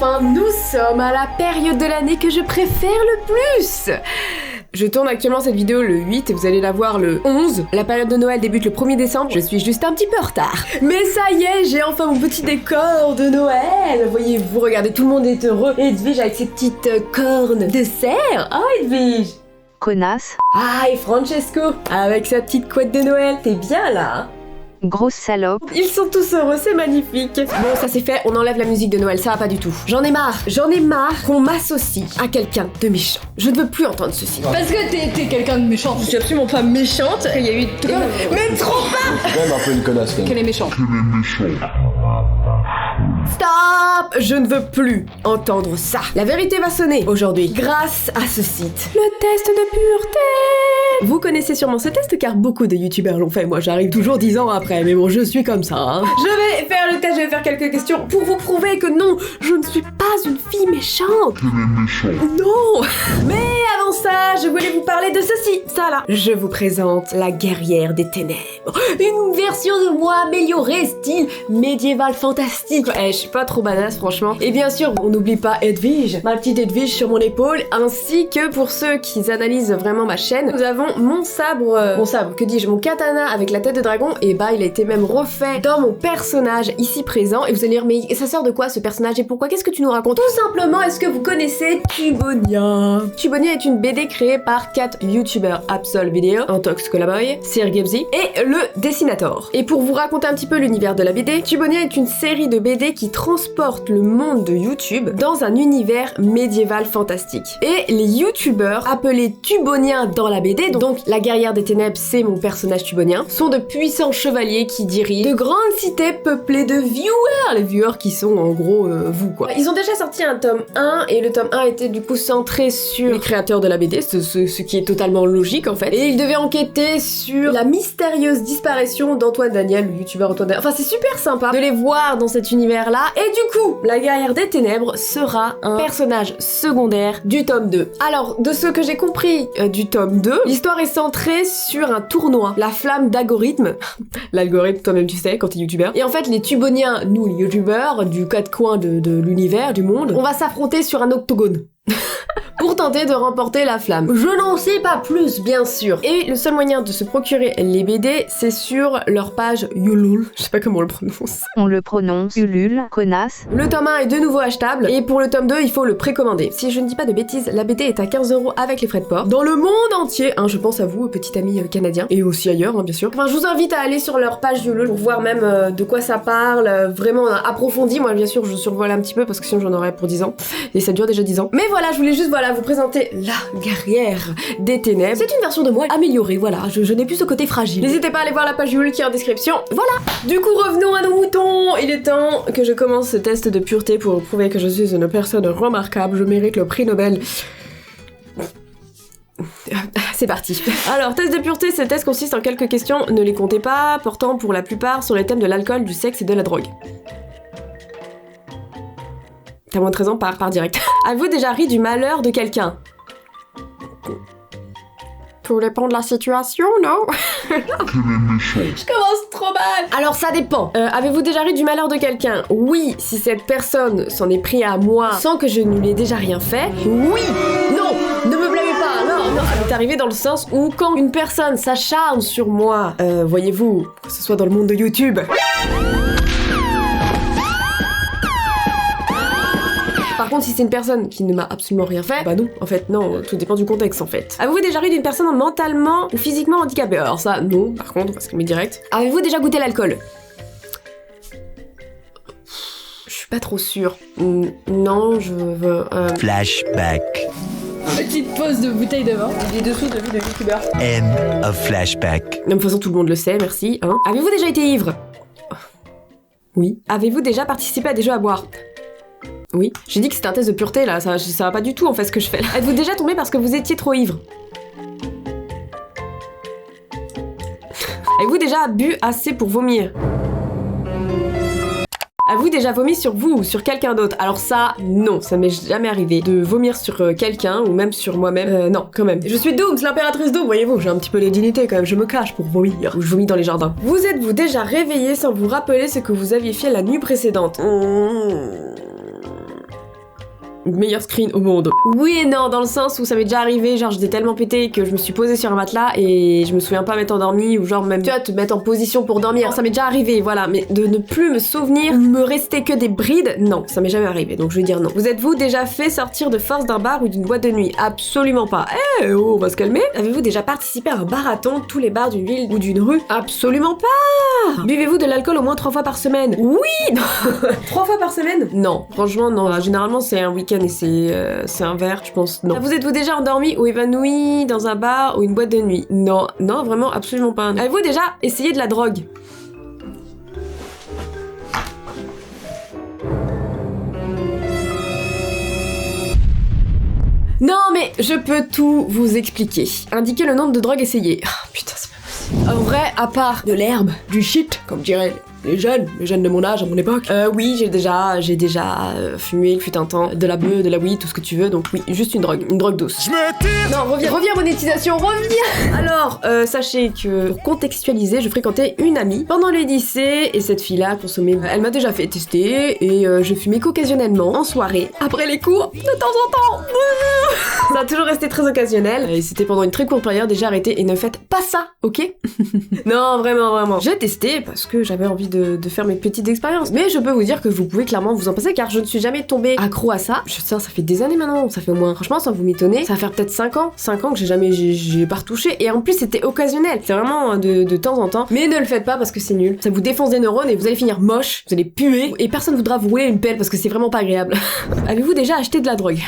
enfin, nous sommes à la période de l'année que je préfère le plus. Je tourne actuellement cette vidéo le 8 et vous allez la voir le 11. La période de Noël débute le 1er décembre, je suis juste un petit peu en retard. Mais ça y est, j'ai enfin mon petit décor de Noël. Voyez-vous, regardez, tout le monde est heureux. Edwige avec ses petites cornes de cerf. Oh Edwige. Connasse. Ah, et Francesco avec sa petite couette de Noël. T'es bien là? Grosse salope. Ils sont tous heureux, c'est magnifique. Bon, ça c'est fait, on enlève la musique de Noël, ça va pas du tout. J'en ai marre qu'on m'associe à quelqu'un de méchant. Je ne veux plus entendre ceci. Parce que t'es quelqu'un de méchant. Je suis absolument pas méchante, il y a eu... Mais trop pas. C'est quand même un peu une connasse quand même. Qu'elle est méchante. Stop! Je ne veux plus entendre ça. La vérité va sonner aujourd'hui grâce à ce site. Le test de pureté. Vous connaissez sûrement ce test car beaucoup de youtubeurs l'ont fait. Moi j'arrive toujours 10 ans après, mais bon je suis comme ça. Hein. Je vais faire le test, je vais faire quelques questions pour vous prouver que non, je ne suis pas une fille méchante. Non. Mais avant ça, je voulais vous parler de ceci, ça là. Je vous présente la guerrière des ténèbres. Une version de moi améliorée, style médiéval fantastique. Je suis pas trop badass franchement. Et bien sûr, on n'oublie pas Edwige, ma petite Edwige sur mon épaule, ainsi que pour ceux qui analysent vraiment ma chaîne, nous avons mon sabre, que dis-je, mon katana avec la tête de dragon, et bah il a été même refait dans mon personnage ici présent, et vous allez dire mais ça sort de quoi ce personnage et pourquoi, qu'est-ce que tu nous racontes? Tout simplement, est-ce que vous connaissez Tubonia? Tubonia est une BD créée par 4 youtubeurs Absol Video, Antox Colaboy, Sir Gebzy et le Dessinator. Et pour vous raconter un petit peu l'univers de la BD, Tubonia est une série de BD qui transporte le monde de YouTube dans un univers médiéval fantastique. Et les youtubeurs appelés Tuboniens dans la BD, donc la guerrière des ténèbres c'est mon personnage tubonien, sont de puissants chevaliers qui dirigent de grandes cités peuplées de viewers, les viewers qui sont en gros vous quoi. Ils ont déjà sorti un tome 1 et le tome 1 était du coup centré sur les créateurs de la BD, ce qui est totalement logique en fait. Et ils devaient enquêter sur la mystérieuse disparition d'Antoine Daniel, le youtubeur Antoine Daniel. Enfin c'est super sympa de les voir dans cet univers là. Et du coup, la guerrière des ténèbres sera un personnage secondaire du tome 2. Alors, de ce que j'ai compris du tome 2, l'histoire est centrée sur un tournoi, la flamme d'algorithme. L'algorithme, toi-même tu sais, quand t'es youtubeur. Et en fait, les tuboniens, nous les youtubeurs, du quatre coins de l'univers, du monde, on va s'affronter sur un octogone. Pour tenter de remporter la flamme. Je n'en sais pas plus, bien sûr. Et le seul moyen de se procurer les BD, c'est sur leur page Ulule. Je sais pas comment on le prononce. On le prononce Ulule, connasse. Le tome 1 est de nouveau achetable, et pour le tome 2, il faut le précommander. Si je ne dis pas de bêtises, la BD est à 15€ avec les frais de port. Dans le monde entier, hein, je pense à vous, petit ami canadien, et aussi ailleurs, hein, bien sûr. Enfin, je vous invite à aller sur leur page Ulule pour voir même de quoi ça parle, vraiment approfondi. Moi, bien sûr, je survole un petit peu, parce que sinon j'en aurais pour 10 ans. Et ça dure déjà 10 ans. Mais voilà, je voulais juste, vous présenter la guerrière des ténèbres. C'est une version de moi améliorée, voilà, je n'ai plus ce côté fragile. N'hésitez pas à aller voir la page Ulule qui est en description. Voilà. Du coup, revenons à nos moutons. Il est temps que je commence ce test de pureté pour prouver que je suis une personne remarquable. Je mérite le prix Nobel. C'est parti. Alors, test de pureté, ce test consiste en quelques questions, ne les comptez pas, portant pour la plupart sur les thèmes de l'alcool, du sexe et de la drogue. T'as moins de 13 ans, par direct. Avez-vous déjà ri du malheur de quelqu'un? Tout dépend de la situation, non? Je commence trop mal. Alors ça dépend. Avez-vous déjà ri du malheur de quelqu'un? Oui, si cette personne s'en est pris à moi sans que je ne lui ai déjà rien fait. Oui. Non, ne me blâmez pas. Non, ça m'est arrivé dans le sens où quand une personne s'acharne sur moi, voyez-vous, que ce soit dans le monde de YouTube. Par contre, si c'est une personne qui ne m'a absolument rien fait, bah non, en fait, non, tout dépend du contexte, en fait. Avez-vous déjà ri d'une personne mentalement ou physiquement handicapée? Alors ça, non, par contre, parce que mais direct. Avez-vous déjà goûté l'alcool? Je suis pas trop sûre. Non, je veux... Flashback. Petite pause de bouteille de vin. Des dessous de vie de youtubeur. End of flashback. De toute façon, tout le monde le sait, merci, hein. Avez-vous déjà été ivre? Oui. Avez-vous déjà participé à des jeux à boire? Oui. J'ai dit que c'était un test de pureté là, ça va pas du tout en fait ce que je fais là. Êtes-vous déjà tombé parce que vous étiez trop ivre? Avez-vous déjà bu assez pour vomir? Avez-vous déjà vomi sur vous ou sur quelqu'un d'autre? Alors ça, non, ça m'est jamais arrivé de vomir sur quelqu'un ou même sur moi-même. Non, quand même. Je suis Dooms, l'impératrice Doom, voyez-vous, j'ai un petit peu les dignités quand même, je me cache pour vomir. Ou je vomis dans les jardins. Vous êtes-vous déjà réveillé sans vous rappeler ce que vous aviez fait la nuit précédente? meilleur screen au monde. Oui et non, dans le sens où ça m'est déjà arrivé, genre j'étais tellement pété que je me suis posée sur un matelas et je me souviens pas m'être endormie, ou genre même, tu vois, te mettre en position pour dormir. Ça m'est déjà arrivé, voilà, mais de ne plus me souvenir, me rester que des brides, non, ça m'est jamais arrivé, donc je vais dire non. Vous êtes-vous déjà fait sortir de force d'un bar ou d'une boîte de nuit? Absolument pas. Eh oh, on va se calmer. Avez-vous déjà participé à un marathon, tous les bars d'une ville ou d'une rue? Absolument pas. Buvez-vous de l'alcool au moins 3 fois par semaine? Oui. 3 fois par semaine? Non, franchement non. Généralement c'est un week-end et c'est un verre, je pense. Non. Vous êtes-vous déjà endormi ou évanoui dans un bar ou une boîte de nuit? Non, non, vraiment absolument pas. Avez-vous déjà essayé de la drogue? Non mais je peux tout vous expliquer. Indiquez le nombre de drogues essayées. Oh, putain, c'est pas possible. En vrai, à part de l'herbe, du shit, comme diraient les jeunes de mon âge, à mon époque. Oui, j'ai déjà fumé, il fut un temps, de la bœuf, de la weed, tout ce que tu veux, donc oui, juste une drogue douce. Je me tire. Non, reviens monétisation, reviens. Alors, sachez que, pour contextualiser, je fréquentais une amie pendant le lycée, et cette fille-là consommait, elle m'a déjà fait tester, et je fumais qu'occasionnellement, en soirée, après les cours, de temps en temps. Ça a toujours resté très occasionnel, et c'était pendant une très courte période, et j'ai arrêté, et ne faites pas ça, ok? Non, vraiment. J'ai testé, parce que j'avais envie de faire mes petites expériences. Mais je peux vous dire que vous pouvez clairement vous en passer, car je ne suis jamais tombée accro à ça. Ça fait des années maintenant, ça fait au moins, franchement, sans vous m'étonner, ça va faire peut-être 5 ans que j'ai pas retouché, et en plus c'était occasionnel, c'est vraiment de temps en temps, mais ne le faites pas parce que c'est nul, ça vous défonce des neurones et vous allez finir moche, vous allez puer, et personne voudra vous rouler une pelle parce que c'est vraiment pas agréable. Avez-vous déjà acheté de la drogue?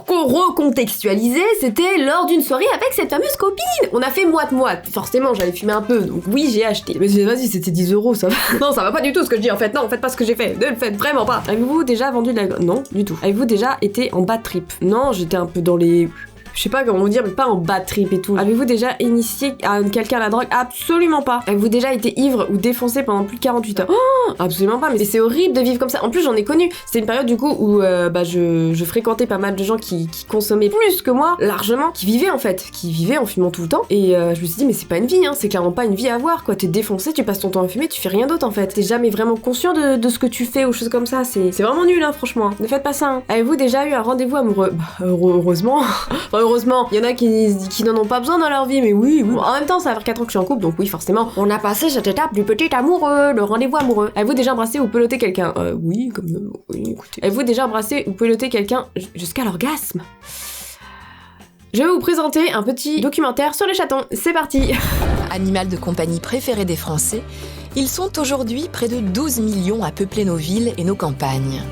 Pour recontextualiser, c'était lors d'une soirée avec cette fameuse copine. On a fait moite-moite. Forcément, j'avais fumé un peu, donc oui, j'ai acheté. Mais vas-y, c'était 10 €, ça va. Non, ça va pas du tout ce que je dis en fait. Non, faites pas ce que j'ai fait. Ne le faites vraiment pas. Avez-vous déjà vendu de la... Non, du tout. Avez-vous déjà été en bad trip? Non, j'étais un peu dans les... Je sais pas comment vous dire, mais pas en bad trip et tout. Avez-vous déjà initié à quelqu'un à la drogue? Absolument pas. Avez-vous déjà été ivre ou défoncé pendant plus de 48 heures? Oh, absolument pas, mais c'est horrible de vivre comme ça. En plus, j'en ai connu. C'était une période du coup où je fréquentais pas mal de gens qui consommaient plus que moi, largement, qui vivaient en fumant tout le temps. Et je me suis dit, mais c'est pas une vie, hein, c'est clairement pas une vie à avoir, quoi. T'es défoncé, tu passes ton temps à fumer, tu fais rien d'autre en fait. T'es jamais vraiment conscient de ce que tu fais ou choses comme ça. C'est vraiment nul, hein, franchement. Ne faites pas ça. Hein. Avez-vous déjà eu un rendez-vous amoureux? Heureusement. Heureusement, il y en a qui n'en ont pas besoin dans leur vie, mais oui. En même temps, ça va faire 4 ans que je suis en couple, donc oui, forcément, on a passé cette étape du petit amoureux, le rendez-vous amoureux. Avez-vous déjà embrassé ou peloté quelqu'un? Oui, écoutez. Avez-vous déjà embrassé ou peloté quelqu'un jusqu'à l'orgasme? Je vais vous présenter un petit documentaire sur les chatons. C'est parti. Animal de compagnie préféré des Français, ils sont aujourd'hui près de 12 millions à peupler nos villes et nos campagnes.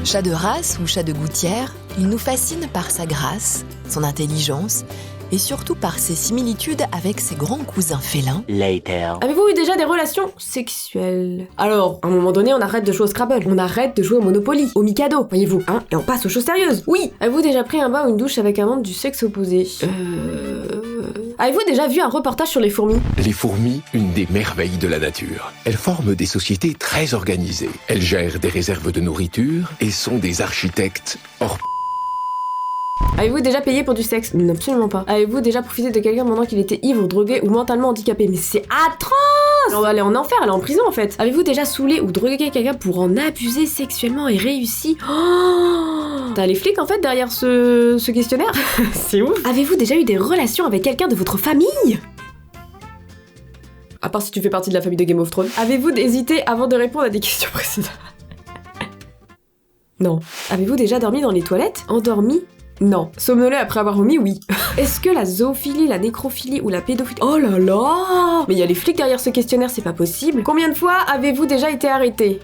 Chat de race ou chat de gouttière, il nous fascine par sa grâce, son intelligence et surtout par ses similitudes avec ses grands cousins félins. Later. Avez-vous eu déjà des relations sexuelles? Alors, à un moment donné, on arrête de jouer au Scrabble, on arrête de jouer au Monopoly, au Mikado, voyez-vous, hein, et on passe aux choses sérieuses. Oui. Avez-vous déjà pris un bain ou une douche avec un membre du sexe opposé? Avez-vous déjà vu un reportage sur les fourmis? Les fourmis, une des merveilles de la nature. Elles forment des sociétés très organisées. Elles gèrent des réserves de nourriture et sont des architectes hors... Avez-vous déjà payé pour du sexe? Non, absolument pas. Avez-vous déjà profité de quelqu'un pendant qu'il était ivre, drogué ou mentalement handicapé? Mais c'est atroce! On va aller en enfer, aller en prison en fait. Avez-vous déjà saoulé ou drogué quelqu'un pour en abuser sexuellement et réussi? Oh, t'as les flics en fait derrière ce questionnaire? C'est ouf. Avez-vous déjà eu des relations avec quelqu'un de votre famille? À part si tu fais partie de la famille de Game of Thrones. Avez-vous hésité avant de répondre à des questions précédentes? Non. Avez-vous déjà dormi dans les toilettes? Endormi? Non. Somnolé après avoir vomi, oui. Est-ce que la zoophilie, la nécrophilie ou la pédophilie... Oh là là! Mais il y a les flics derrière ce questionnaire, c'est pas possible. Combien de fois avez-vous déjà été arrêté?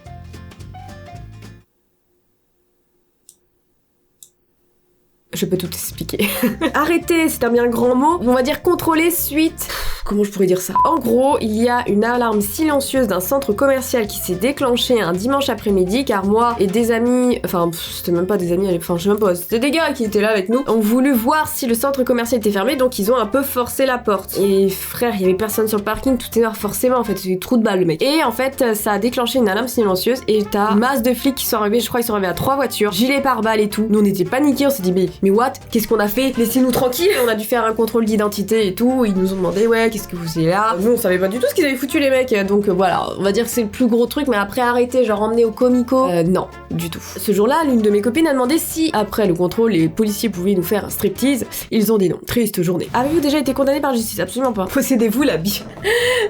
Je peux tout expliquer. Arrêter, c'est un bien grand mot. On va dire contrôler suite... Comment je pourrais dire ça? En gros, il y a une alarme silencieuse d'un centre commercial qui s'est déclenchée un dimanche après-midi car moi et des amis, enfin c'était même pas des amis, enfin je sais même pas, c'était des gars qui étaient là avec nous, ont voulu voir si le centre commercial était fermé, donc ils ont un peu forcé la porte. Et frère, il y avait personne sur le parking, tout est noir forcément en fait, c'est des trous de balle le mec. Et en fait, ça a déclenché une alarme silencieuse et t'as une masse de flics qui sont arrivés, je crois qu'ils sont arrivés à 3 voitures, gilets pare-balles et tout. Nous on était paniqués, on s'est dit mais mais what? Qu'est-ce qu'on a fait? Laissez-nous tranquilles. On a dû faire un contrôle d'identité et tout. Ils nous ont demandé, ouais, qu'est-ce que vous faisiez là? Nous, on savait pas du tout ce qu'ils avaient foutu, les mecs. Donc voilà, on va dire que c'est le plus gros truc, mais après arrêter, genre emmener au comico. Non, du tout. Ce jour-là, l'une de mes copines a demandé si, après le contrôle, les policiers pouvaient nous faire un striptease. Ils ont dit non. Triste journée. Avez-vous déjà été condamné par justice? Absolument pas. Possédez-vous la Bible?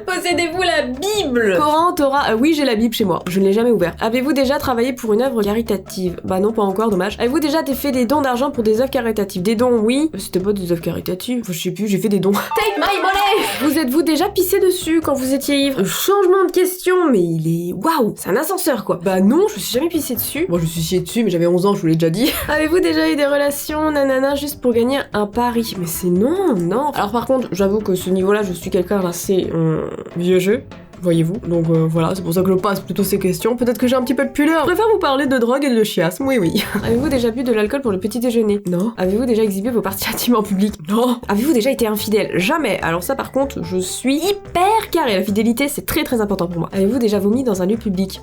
Possédez-vous la Bible? Coran, Torah, oui, j'ai la Bible chez moi. Je ne l'ai jamais ouverte. Avez-vous déjà travaillé pour une œuvre caritative? Bah non, pas encore, dommage. Avez-vous déjà fait des dons d'argent pour des œuvres caritatives? Des dons, oui. C'était pas des œuvres caritatives. Enfin, je sais plus, j'ai fait des dons. Take my money! Vous êtes-vous déjà pissé dessus quand vous étiez ivre? Changement de question, mais il est... Waouh! C'est un ascenseur, quoi. Bah non, je me suis jamais pissé dessus. Bon, je me suis chié dessus, mais j'avais 11 ans, je vous l'ai déjà dit. Avez-vous déjà eu des relations, nanana, juste pour gagner un pari? Mais c'est non, non. Alors par contre, j'avoue que ce niveau-là, je suis quelqu'un d'assez vieux jeu. Voyez-vous, donc voilà, c'est pour ça que je passe plutôt ces questions. Peut-être que j'ai un petit peu de pudeur. Je préfère vous parler de drogue et de chiasme, oui oui. Avez-vous déjà bu de l'alcool pour le petit déjeuner? Non. Avez-vous déjà exhibé vos parties intimes en public? Non. Avez-vous déjà été infidèle? Jamais. Alors ça par contre, je suis hyper carré. La fidélité, c'est très très important pour moi. Avez-vous déjà vomi dans un lieu public?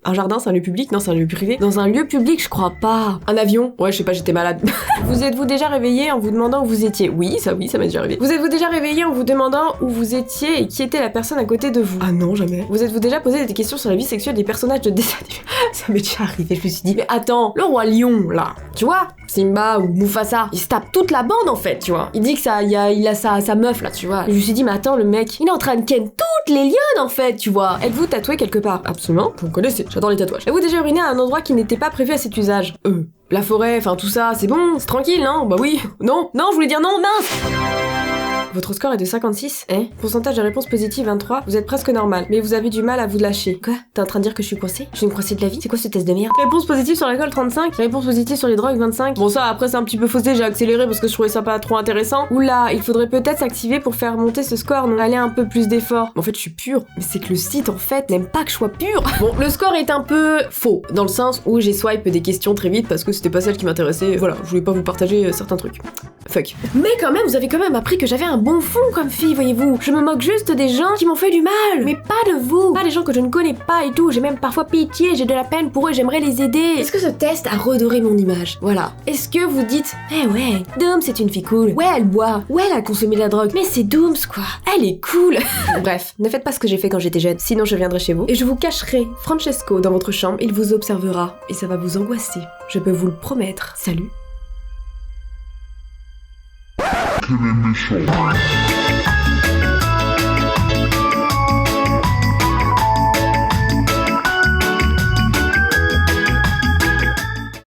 Un jardin, c'est un lieu public? Non, c'est un lieu privé. Dans un lieu public, je crois pas. Un avion? Ouais, je sais pas, j'étais malade. Vous êtes-vous déjà réveillé en vous demandant où vous étiez? Oui, ça m'est déjà arrivé. Vous êtes-vous déjà réveillé en vous demandant où vous étiez et qui était la personne à côté de vous? Ah non, jamais. Vous êtes-vous déjà posé des questions sur la vie sexuelle des personnages de dessin animé? Ça m'est déjà arrivé, je me suis dit, mais attends, le roi lion, là, tu vois, Simba ou Mufasa, il se tape toute la bande en fait, tu vois. Il dit que il a sa meuf là, tu vois. Et je me suis dit, mais attends, le mec, il est en train de ken toutes les lionnes en fait, tu vois. Êtes-vous tatoué quelque part? Absolument, vous me connaissez, j'adore les tatouages. Avez-vous déjà uriné à un endroit qui n'était pas prévu à cet usage? La forêt, enfin tout ça, c'est bon, c'est tranquille, non? Bah oui. Non, je voulais dire non, mince! Votre score est de 56, hein? Pourcentage de réponse positive 23, vous êtes presque normal, mais vous avez du mal à vous lâcher. Quoi? T'es en train de dire que je suis coincée? Je suis une coincée de la vie? C'est quoi ce test de merde? Réponse positive sur l'alcool 35, réponse positive sur les drogues 25. Bon ça après c'est un petit peu faussé, j'ai accéléré parce que je trouvais ça pas trop intéressant. Oula, il faudrait peut-être s'activer pour faire monter ce score, non? Aller un peu plus d'effort. En fait je suis pure, mais c'est que le site en fait n'aime pas que je sois pure. Bon, le score est un peu faux, dans le sens où j'ai swipe des questions très vite parce que c'était pas celle qui m'intéressait. Voilà, je voulais pas vous partager certains trucs. Fuck. Mais quand même, vous avez quand même appris que j'avais un bon fond comme fille, voyez-vous. Je me moque juste des gens qui m'ont fait du mal, mais pas de vous. Pas des gens que je ne connais pas et tout. J'ai même parfois pitié, j'ai de la peine pour eux, j'aimerais les aider. Est-ce que ce test a redoré mon image? Voilà. Est-ce que vous dites, eh ouais, Dooms c'est une fille cool. Ouais, elle boit. Ouais, elle a consommé de la drogue. Mais c'est Dooms quoi. Elle est cool. Bref, ne faites pas ce que j'ai fait quand j'étais jeune. Sinon je viendrai chez vous et je vous cacherai Francesco dans votre chambre. Il vous observera et ça va vous angoisser. Je peux vous le promettre. Salut. Quel est méchant.